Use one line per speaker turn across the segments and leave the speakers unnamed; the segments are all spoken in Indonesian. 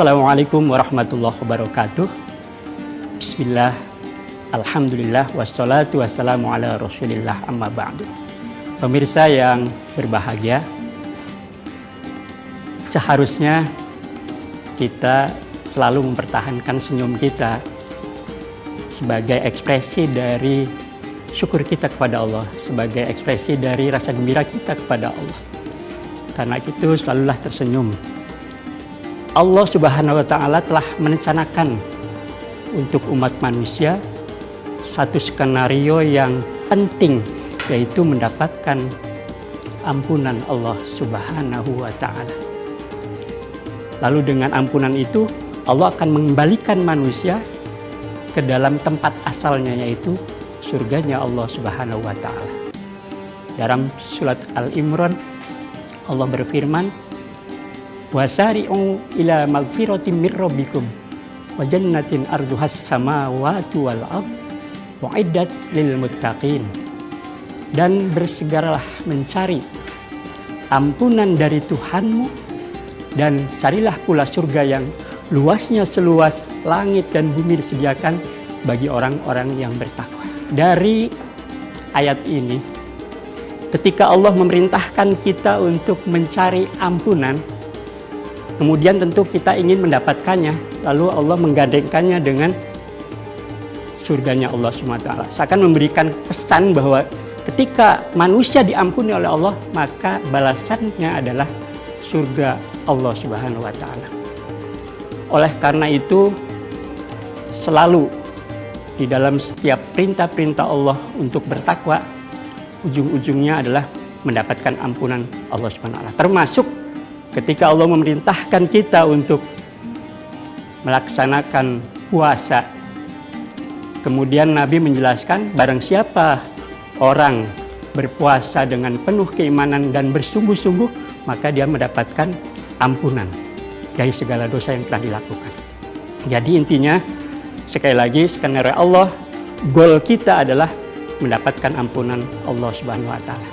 Assalamualaikum warahmatullahi wabarakatuh. Bismillah, alhamdulillah, wassalatu wassalamu ala rasulillah, amma ba'du. Pemirsa yang berbahagia, seharusnya kita selalu mempertahankan senyum kita sebagai ekspresi dari syukur kita kepada Allah, sebagai ekspresi dari rasa gembira kita kepada Allah. Karena itu selalulah tersenyum. Allah Subhanahu wa Ta'ala telah merencanakan untuk umat manusia satu skenario yang penting, yaitu mendapatkan ampunan Allah Subhanahu wa Ta'ala. Lalu dengan ampunan itu Allah akan mengembalikan manusia ke dalam tempat asalnya, yaitu surganya Allah Subhanahu wa Ta'ala. Dalam surat Al-Imran Allah berfirman, wasari'u ila magfiratin mir rabbikum wa jannatin arduhas samawati wal ardh u'iddat lil muttaqin. Dan bersegeralah mencari ampunan dari Tuhanmu, dan carilah pula surga yang luasnya seluas langit dan bumi disediakan bagi orang-orang yang bertakwa. Dari ayat ini, ketika Allah memerintahkan kita untuk mencari ampunan, kemudian tentu kita ingin mendapatkannya, lalu Allah menggandengkannya dengan surganya Allah SWT. Seakan memberikan pesan bahwa ketika manusia diampuni oleh Allah, maka balasannya adalah surga Allah Subhanahu wa Ta'ala. Oleh karena itu, selalu di dalam setiap perintah-perintah Allah untuk bertakwa, ujung-ujungnya adalah mendapatkan ampunan Allah Subhanahu wa Ta'ala. Termasuk ketika Allah memerintahkan kita untuk melaksanakan puasa, kemudian Nabi menjelaskan, barang siapa orang berpuasa dengan penuh keimanan dan bersungguh-sungguh, maka dia mendapatkan ampunan dari segala dosa yang telah dilakukan. Jadi intinya, sekali lagi, skenario Allah, goal kita adalah mendapatkan ampunan Allah Subhanahu wa Ta'ala.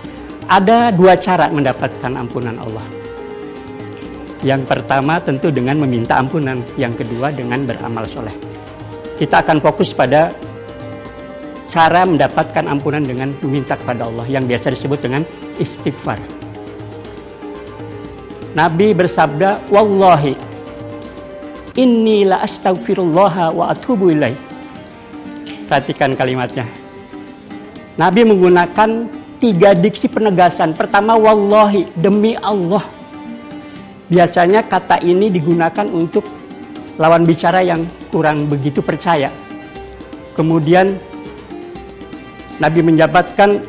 Ada dua cara mendapatkan ampunan Allah. Yang pertama tentu dengan meminta ampunan, yang kedua dengan beramal soleh. Kita akan fokus pada cara mendapatkan ampunan dengan meminta kepada Allah, yang biasa disebut dengan istighfar. Nabi bersabda, wallahi inni la astaghfirullah wa atubu ilaih. Perhatikan kalimatnya. Nabi menggunakan 3 diksi penegasan. Pertama, wallahi, demi Allah. Biasanya kata ini digunakan untuk lawan bicara yang kurang begitu percaya. Kemudian Nabi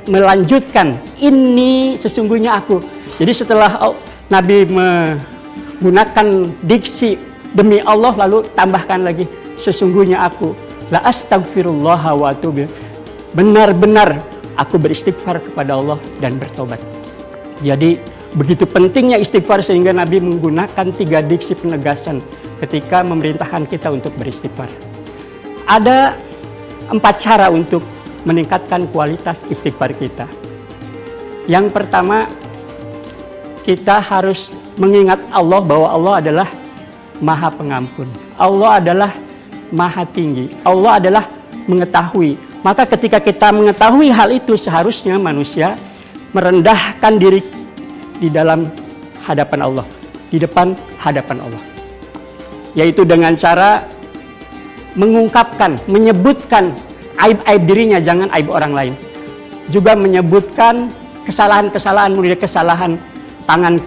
melanjutkan, ini sesungguhnya aku. Jadi setelah Nabi menggunakan diksi demi Allah, lalu tambahkan lagi, sesungguhnya aku la astaghfirullah wa atubu. Benar-benar aku beristighfar kepada Allah dan bertobat. Jadi begitu pentingnya istighfar sehingga Nabi menggunakan 3 diksi penegasan ketika memerintahkan kita untuk beristighfar. Ada 4 cara untuk meningkatkan kualitas istighfar kita. Yang pertama, kita harus mengingat Allah bahwa Allah adalah Maha Pengampun. Allah adalah Maha Tinggi. Allah adalah mengetahui. Maka ketika kita mengetahui hal itu, seharusnya manusia merendahkan diri di dalam hadapan Allah, di depan hadapan Allah. Yaitu dengan cara mengungkapkan, menyebutkan aib-aib dirinya, jangan aib orang lain. Juga menyebutkan kesalahan-kesalahan, mulai kesalahan tangan,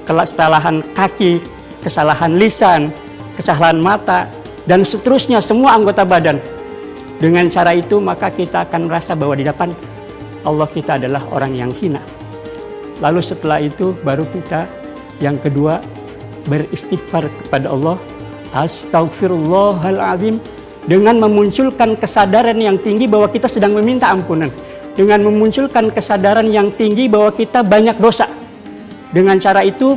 kesalahan kaki, kesalahan lisan, kesalahan mata, dan seterusnya, semua anggota badan. Dengan cara itu maka kita akan merasa bahwa di depan Allah kita adalah orang yang hina. Lalu setelah itu baru kita yang kedua beristighfar kepada Allah, astaghfirullahaladzim, dengan memunculkan kesadaran yang tinggi bahwa kita sedang meminta ampunan, dengan memunculkan kesadaran yang tinggi bahwa kita banyak dosa. Dengan cara itu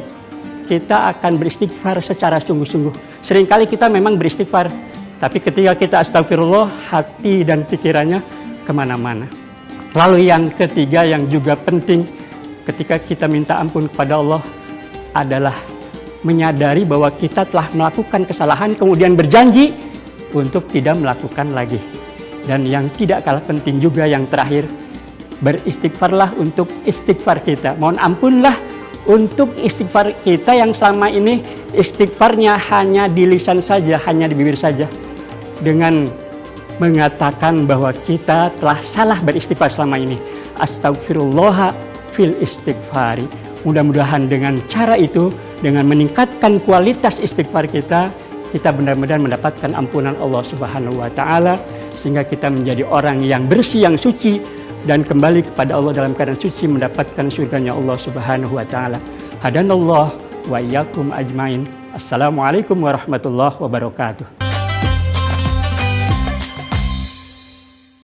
kita akan beristighfar secara sungguh-sungguh. Seringkali kita memang beristighfar, tapi ketika kita astagfirullah, hati dan pikirannya kemana-mana. Lalu yang ketiga yang juga penting ketika kita minta ampun kepada Allah adalah menyadari bahwa kita telah melakukan kesalahan, kemudian berjanji untuk tidak melakukan lagi. Dan yang tidak kalah penting juga yang terakhir, beristighfarlah untuk istighfar kita. Mohon ampunlah untuk istighfar kita yang selama ini istighfarnya hanya di lisan saja, hanya di bibir saja. Dengan mengatakan bahwa kita telah salah beristighfar selama ini. Astagfirullah fil istighfari. Mudah-mudahan dengan cara itu, dengan meningkatkan kualitas istighfar kita benar-benar mendapatkan ampunan Allah Subhanahu wa Ta'ala, sehingga kita menjadi orang yang bersih, yang suci, dan kembali kepada Allah dalam keadaan suci, mendapatkan surganya Allah Subhanahu wa Ta'ala. Hadanallah wa iyyakum ajmain. Assalamualaikum warahmatullahi wabarakatuh.